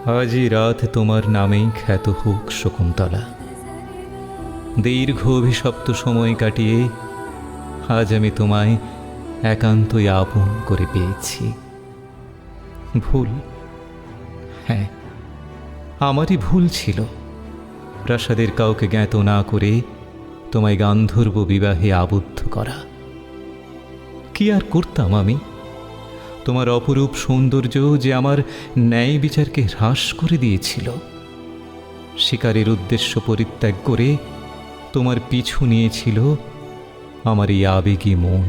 আজই রাত তোমার নামেই খ্যাত হোক শকুন্তলা। দীর্ঘ অভিশপ্ত সময় কাটিয়ে আজ আমি তোমায় একান্তই আপন করে পেয়েছি। ভুল, হ্যাঁ, আমারই ভুল ছিল প্রাসাদের কাউকে জ্ঞাত না করে তোমায় গান্ধর্ব বিবাহে আবদ্ধ করা। কি আর করতাম আমি? তোমার অপরূপ সৌন্দর্য যে আমার ন্যায় বিচারকে হ্রাস করে দিয়েছিল। শিকারের উদ্দেশ্য পরিত্যাগ করে তোমার পিছু নিয়েছিল আমার এই আবেগী মন।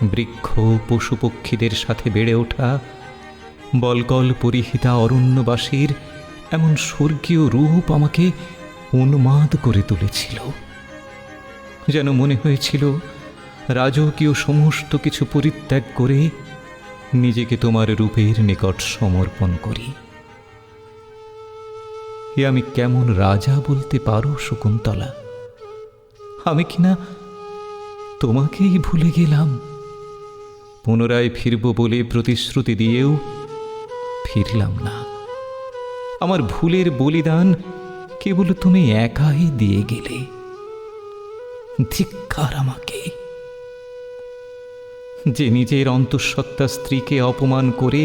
বৃক্ষ পশু পক্ষীদের সাথে বেড়ে ওঠা বলকল পরিহিতা অরণ্যবাসীর এমন স্বর্গীয় রূপ আমাকে উন্মাদ করে তুলেছিল। যেন মনে হয়েছিল রাজকীয় সমস্ত কিছু পরিত্যাগ করে নিজেকে তোমার রূপের নিকট সমর্পণ করি। এ আমি কেমন রাজা বলতে পারো শকুন্তলা? আমি কিনা তোমাকেই ভুলে গেলাম। পুনরায় ফিরব বলে প্রতিশ্রুতি দিয়েও ফিরলাম না। আমার ভুলের বলিদান কেবল তুমি একাই দিয়ে গেলে। ধিক্কার আমাকে, যে নিজের অন্তঃসত্ত্বা স্ত্রীকে অপমান করে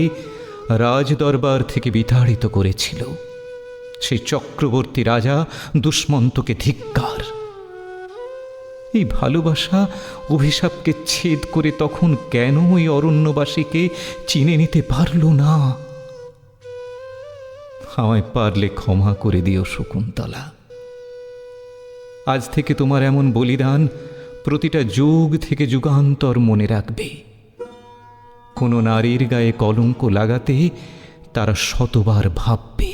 রাজদরবার থেকে বিতাড়িত করেছিল। সেই চক্রবর্তী রাজা দুষ্মন্তকে ধিক্কার। এই ভালোবাসা অভিশাপকে ছেদ করে তখন কেন ওই অরণ্যবাসীকে চিনে নিতে পারল না? আমায় পারলে ক্ষমা করে দিও শকুন্তলা। আজ থেকে তোমার এমন বলিদান প্রতিটা যুগ থেকে যুগান্তর মনে রাখবে। কোনো নারীর গায়ে কলঙ্ক লাগাতে তারা শতবার ভাববে।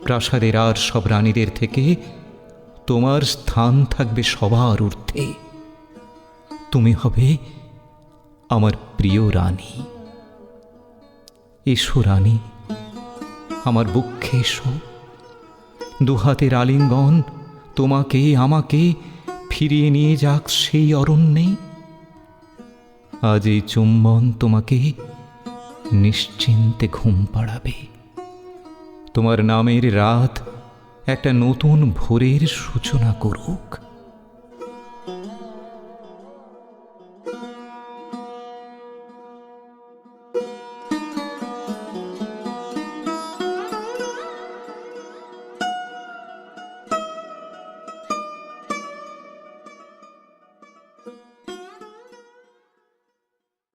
প্রাসাদের আর সব রানীদের থেকে তোমার স্থান থাকবে সবার ঊর্ধ্বে। তুমি হবে আমার প্রিয় রানী। এসো রানী, আমার বক্ষে এসো। দুহাতের আলিঙ্গন তোমাকে আমাকে ফিরিয়ে নিয়ে যাক সেই অরণ্যে। আজ এই চুম্বন তোমাকে নিশ্চিন্তে ঘুম পাড়াবে। তোমার নামের রাত একটা নতুন ভোরের সূচনা করুক।